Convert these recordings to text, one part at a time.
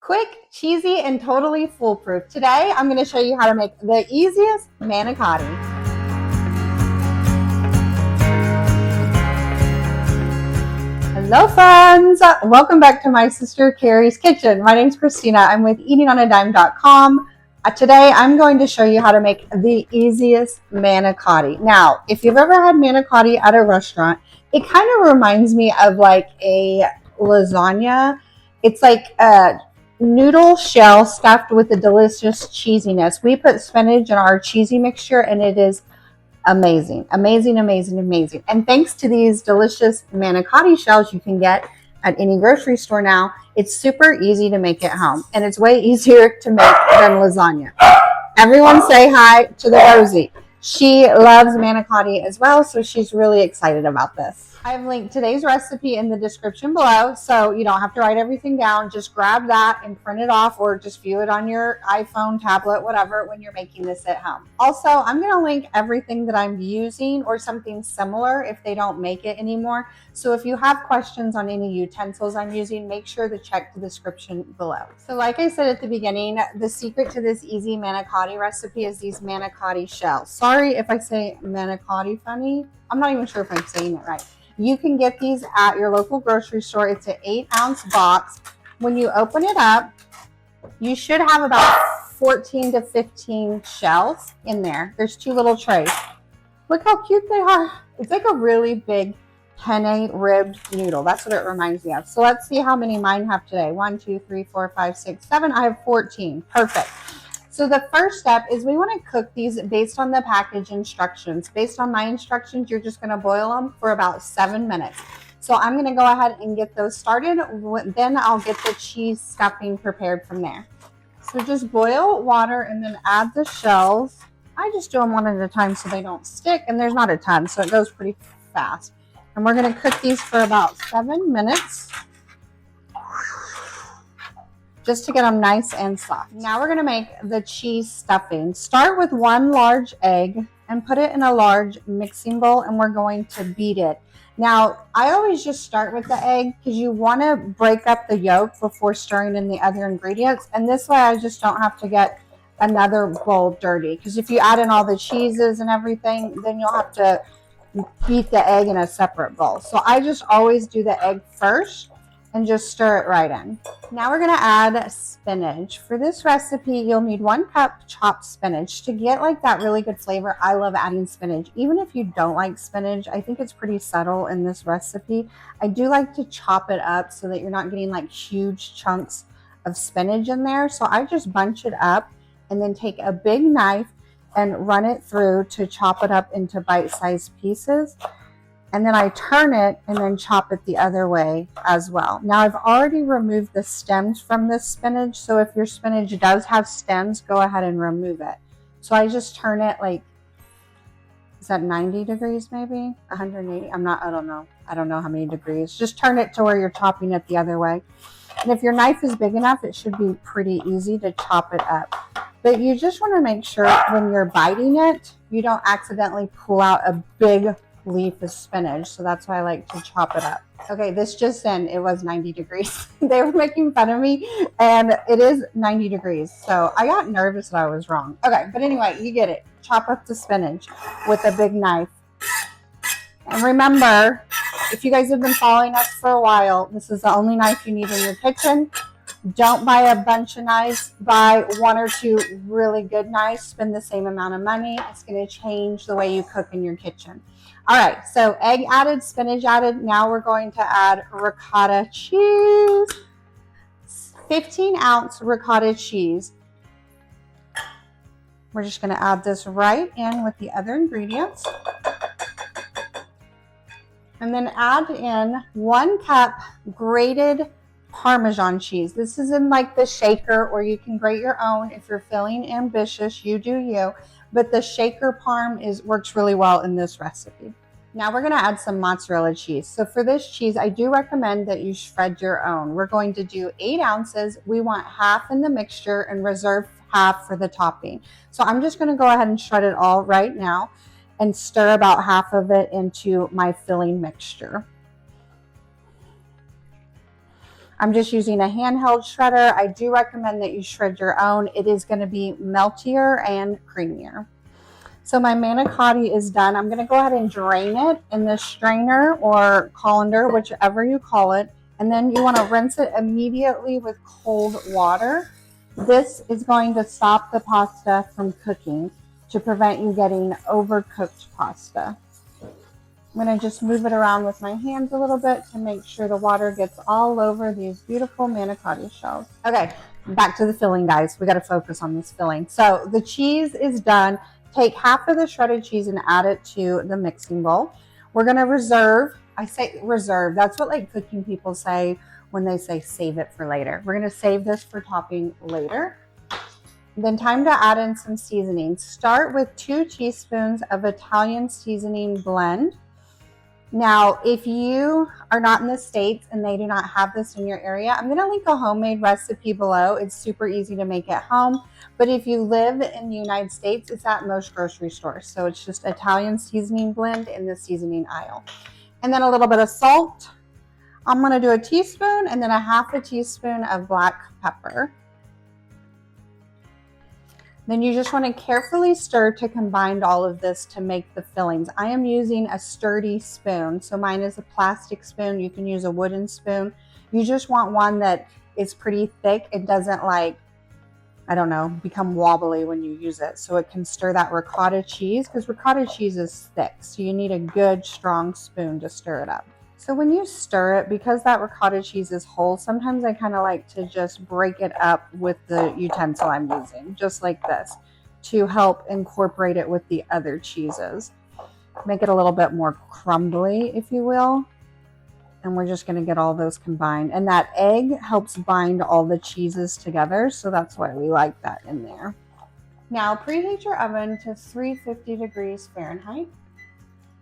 Quick, cheesy, and totally foolproof. Today, I'm going to show you how to make the easiest manicotti. Hello, friends. Welcome back to my sister Carrie's kitchen. My name's Christina. I'm with eatingonadime.com. Today, I'm going to show you how to make the easiest manicotti. Now, if you've ever had manicotti at a restaurant, it kind of reminds me of like a lasagna. It's like a noodle shell stuffed with a delicious cheesiness. We put spinach in our cheesy mixture and it is amazing, amazing, amazing, amazing. And thanks to these delicious manicotti shells you can get at any grocery store now, it's super easy to make at home and it's way easier to make than lasagna. Everyone say hi to the Rosie. She loves manicotti as well, so she's really excited about this. I have linked today's recipe in the description below, so you don't have to write everything down. Just grab that and print it off or just view it on your iPhone, tablet, whatever, when you're making this at home. Also, I'm going to link everything that I'm using or something similar if they don't make it anymore. So if you have questions on any utensils I'm using, make sure to check the description below. So like I said at the beginning, the secret to this easy manicotti recipe is these manicotti shells. Sorry if I say manicotti funny. I'm not even sure if I'm saying it right. You can get these at your local grocery store. It's an 8-ounce box. When you open it up, you should have about 14 to 15 shells in there. There's 2 little trays. Look how cute they are. It's like a really big penne ribbed noodle. That's what it reminds me of. So let's see how many mine have today. 1, 2, 3, 4, 5, 6, 7. I have 14. Perfect. So the first step is we want to cook these based on the package instructions. Based on my instructions, you're just going to boil them for about 7 minutes. So I'm going to go ahead and get those started. Then I'll get the cheese stuffing prepared from there. So just boil water and then add the shells. I just do them one at a time so they don't stick, and there's not a ton, so it goes pretty fast. And we're going to cook these for about 7 minutes. Just to get them nice and soft. Now we're going to make the cheese stuffing. Start with 1 large egg and put it in a large mixing bowl, and we're going to beat it. Now, I always just start with the egg because you want to break up the yolk before stirring in the other ingredients, and this way I just don't have to get another bowl dirty, because if you add in all the cheeses and everything, then you'll have to beat the egg in a separate bowl. So I just always do the egg first and just stir it right in. Now we're going to add spinach. For this recipe, you'll need 1 cup chopped spinach. To get like that really good flavor, I love adding spinach. Even if you don't like spinach, I think it's pretty subtle in this recipe. I do like to chop it up so that you're not getting like huge chunks of spinach in there. So I just bunch it up and then take a big knife and run it through to chop it up into bite-sized pieces. And then I turn it and then chop it the other way as well. Now I've already removed the stems from this spinach, so if your spinach does have stems, go ahead and remove it. So I just turn it like, is that 90 degrees maybe? 180? I don't know. I don't know how many degrees. Just turn it to where you're chopping it the other way. And if your knife is big enough, it should be pretty easy to chop it up. But you just want to make sure when you're biting it, you don't accidentally pull out a big leaf of spinach, so that's why I like to chop it up. Okay, this just in, it was 90 degrees. They were making fun of me, and it is 90 degrees, so I got nervous that I was wrong. Okay, but anyway, you get it. Chop up the spinach with a big knife. And remember, if you guys have been following us for a while, this is the only knife you need in your kitchen. Don't buy a bunch of knives. Buy 1 or 2 really good knives. Spend the same amount of money. It's going to change the way you cook in your kitchen. All right, so egg added, spinach added. Now we're going to add ricotta cheese. 15-ounce ricotta cheese. We're just going to add this right in with the other ingredients. And then add in 1 cup grated Parmesan cheese. This is in like the shaker, or you can grate your own if you're feeling ambitious. You do you. But the shaker parm works really well in this recipe. Now we're going to add some mozzarella cheese. So for this cheese, I do recommend that you shred your own. We're going to do 8 ounces. We want half in the mixture and reserve half for the topping. So I'm just going to go ahead and shred it all right now and stir about half of it into my filling mixture. I'm just using a handheld shredder. I do recommend that you shred your own. It is going to be meltier and creamier. So my manicotti is done. I'm going to go ahead and drain it in the strainer or colander, whichever you call it. And then you want to rinse it immediately with cold water. This is going to stop the pasta from cooking to prevent you getting overcooked pasta. I'm going to just move it around with my hands a little bit to make sure the water gets all over these beautiful manicotti shells. Okay, back to the filling, guys. We got to focus on this filling. So the cheese is done. Take half of the shredded cheese and add it to the mixing bowl. We're going to reserve. I say reserve. That's what like cooking people say when they say save it for later. We're going to save this for topping later. Then time to add in some seasoning. Start with 2 teaspoons of Italian seasoning blend. Now, if you are not in the States and they do not have this in your area, I'm going to link a homemade recipe below. It's super easy to make at home. But if you live in the United States, it's at most grocery stores. So it's just Italian seasoning blend in the seasoning aisle. And then a little bit of salt. I'm going to do a teaspoon and then a half a teaspoon of black pepper. Then you just want to carefully stir to combine all of this to make the fillings. I am using a sturdy spoon. So mine is a plastic spoon. You can use a wooden spoon. You just want one that is pretty thick. It doesn't like, I don't know, become wobbly when you use it. So it can stir that ricotta cheese because ricotta cheese is thick. So you need a good strong spoon to stir it up. So when you stir it, because that ricotta cheese is whole, sometimes I kind of like to just break it up with the utensil I'm using, just like this, to help incorporate it with the other cheeses. Make it a little bit more crumbly, if you will. And we're just going to get all those combined. And that egg helps bind all the cheeses together, so that's why we like that in there. Now preheat your oven to 350 degrees Fahrenheit.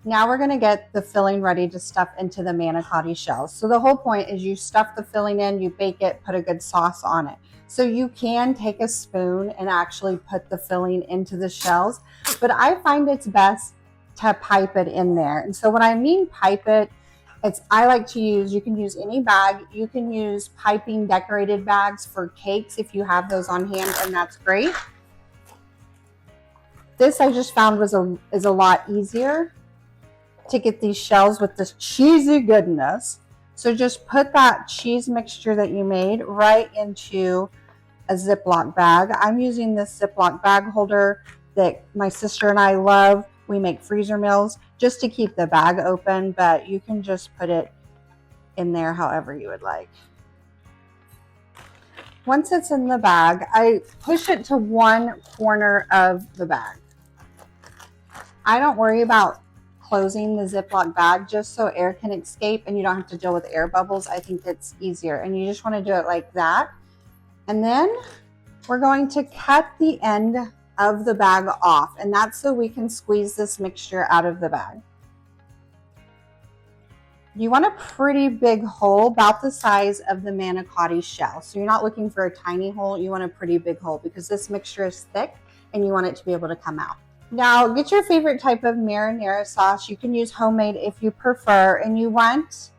Now we're going to get the filling ready to stuff into the manicotti shells. So the whole point is you stuff the filling in, you bake it, put a good sauce on it. So you can take a spoon and actually put the filling into the shells, but I find it's best to pipe it in there. And so when I mean pipe it, I like to use, you can use any bag. You can use piping decorated bags for cakes if you have those on hand, and that's great. This I just found is a lot easier to get these shells with this cheesy goodness. So just put that cheese mixture that you made right into a Ziploc bag. I'm using this Ziploc bag holder that my sister and I love. We make freezer meals just to keep the bag open, but you can just put it in there however you would like. Once it's in the bag, I push it to one corner of the bag. I don't worry about closing the Ziploc bag just so air can escape and you don't have to deal with air bubbles. I think it's easier, and you just want to do it like that. And then we're going to cut the end of the bag off, and that's so we can squeeze this mixture out of the bag. You want a pretty big hole, about the size of the manicotti shell. So you're not looking for a tiny hole, you want a pretty big hole because this mixture is thick and you want it to be able to come out. Now get your favorite type of marinara sauce. You can use homemade if you prefer, and you want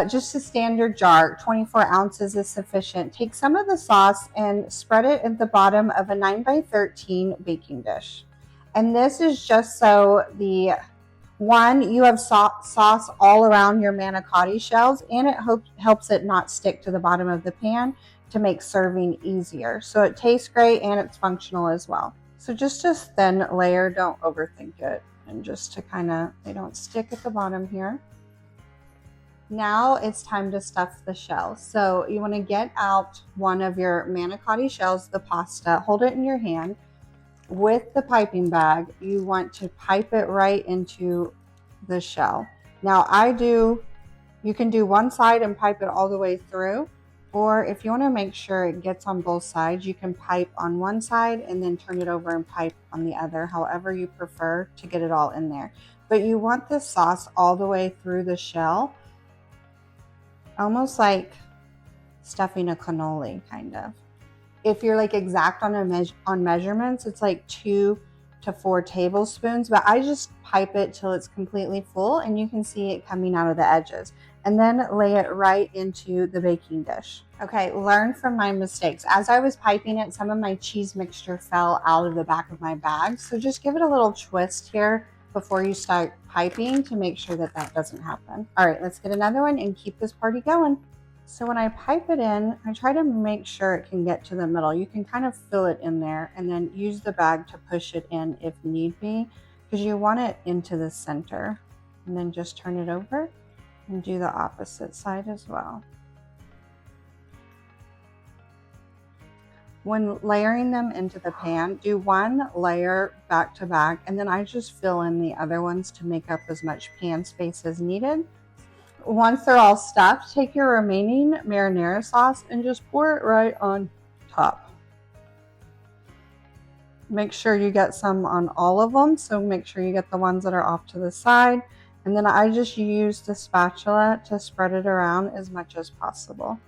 just a standard jar. 24 ounces is sufficient. Take some of the sauce and spread it at the bottom of a 9x13 baking dish. And this is just so you have sauce all around your manicotti shells, and it helps it not stick to the bottom of the pan to make serving easier. So it tastes great and it's functional as well. So just a thin layer, don't overthink it, and just to they don't stick at the bottom here. Now it's time to stuff the shells. So you want to get out one of your manicotti shells, the pasta, hold it in your hand. With the piping bag, you want to pipe it right into the shell. Now you can do one side and pipe it all the way through, or if you want to make sure it gets on both sides, you can pipe on one side and then turn it over and pipe on the other, however you prefer to get it all in there. But you want the sauce all the way through the shell, almost like stuffing a cannoli, kind of. If you're like exact on measurements, it's like 2 to 4 tablespoons, but I just pipe it till it's completely full and you can see it coming out of the edges. and then lay it right into the baking dish. Okay, learn from my mistakes. As I was piping it, some of my cheese mixture fell out of the back of my bag. So just give it a little twist here before you start piping to make sure that that doesn't happen. All right, let's get another one and keep this party going. So when I pipe it in, I try to make sure it can get to the middle. You can kind of fill it in there and then use the bag to push it in if need be, because you want it into the center. And then just turn it over and do the opposite side as well. When layering them into the pan, do one layer back to back, and then I just fill in the other ones to make up as much pan space as needed. Once they're all stuffed, take your remaining marinara sauce and just pour it right on top. Make sure you get some on all of them, so make sure you get the ones that are off to the side. And then I just use the spatula to spread it around as much as possible.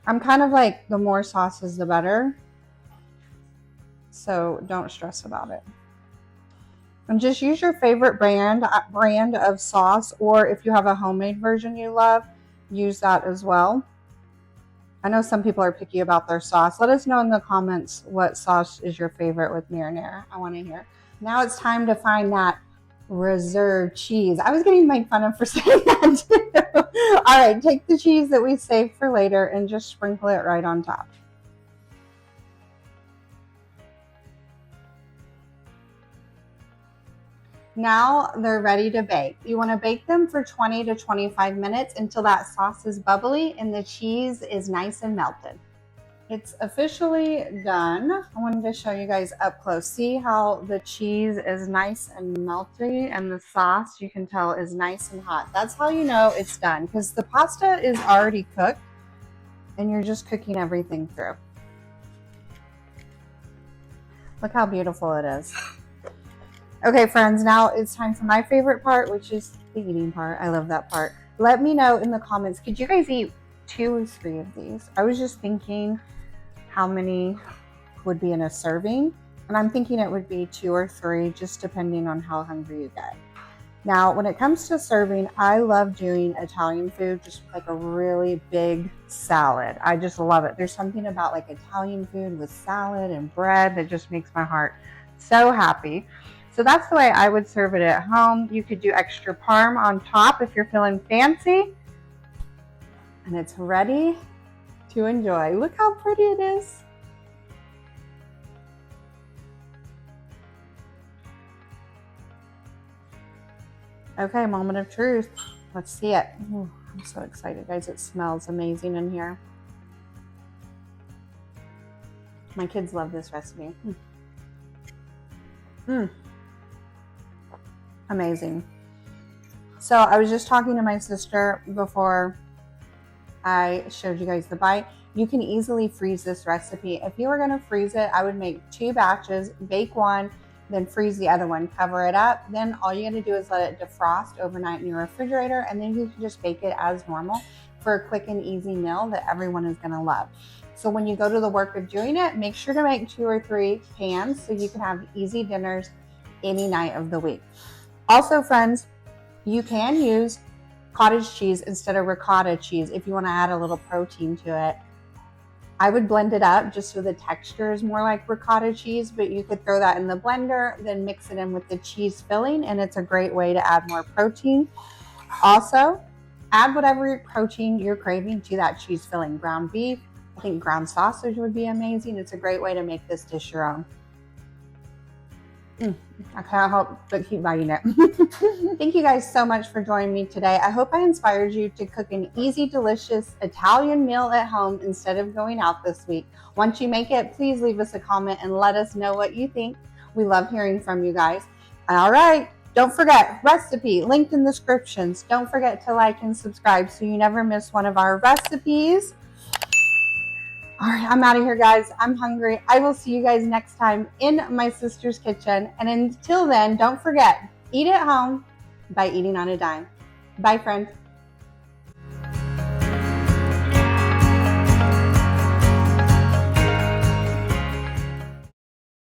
I'm kind of like, the more sauces, the better. So don't stress about it. And just use your favorite brand of sauce, or if you have a homemade version you love, use that as well. I know some people are picky about their sauce. Let us know in the comments what sauce is your favorite with marinara. I want to hear. Now it's time to find that reserved cheese. I was getting made fun of for saying that too. All right, take the cheese that we saved for later and just sprinkle it right on top. Now they're ready to bake. You want to bake them for 20 to 25 minutes until that sauce is bubbly and the cheese is nice and melted. It's officially done. I wanted to show you guys up close. See how the cheese is nice and melty, and the sauce, you can tell, is nice and hot. That's how you know it's done, because the pasta is already cooked and you're just cooking everything through. Look how beautiful it is. Okay, friends, now it's time for my favorite part, which is the eating part. I love that part. Let me know in the comments, could you guys eat 2 or 3 of these? I was just thinking how many would be in a serving, and I'm thinking it would be 2 or 3, just depending on how hungry you get. Now, when it comes to serving, I love doing Italian food, just like a really big salad. I just love it. There's something about like Italian food with salad and bread that just makes my heart so happy. So that's the way I would serve it at home. You could do extra parm on top if you're feeling fancy. And it's ready to enjoy. Look how pretty it is. Okay, moment of truth. Let's see it. Ooh, I'm so excited, guys. It smells amazing in here. My kids love this recipe. Amazing. So I was just talking to my sister before I showed you guys the bite. You can easily freeze this recipe. If you were going to freeze it, I would make 2 batches, bake one, then freeze the other one, cover it up. Then all you got to do is let it defrost overnight in your refrigerator, and then you can just bake it as normal for a quick and easy meal that everyone is going to love. So when you go to the work of doing it, make sure to make 2 or 3 pans so you can have easy dinners any night of the week. Also, friends, you can use cottage cheese instead of ricotta cheese if you want to add a little protein to it. I would blend it up just so the texture is more like ricotta cheese, but you could throw that in the blender, then mix it in with the cheese filling, and it's a great way to add more protein. Also, add whatever protein you're craving to that cheese filling. Ground beef, I think ground sausage would be amazing. It's a great way to make this dish your own. I can't help but keep biting it. Thank you guys so much for joining me today. I hope I inspired you to cook an easy, delicious Italian meal at home instead of going out this week. Once you make it, please leave us a comment and let us know what you think. We love hearing from you guys. All right, don't forget, recipe linked in the descriptions. Don't forget to like and subscribe so you never miss one of our recipes. All right, I'm out of here, guys. I'm hungry. I will see you guys next time in my sister's kitchen. And until then, don't forget, eat at home by eating on a dime. Bye, friends.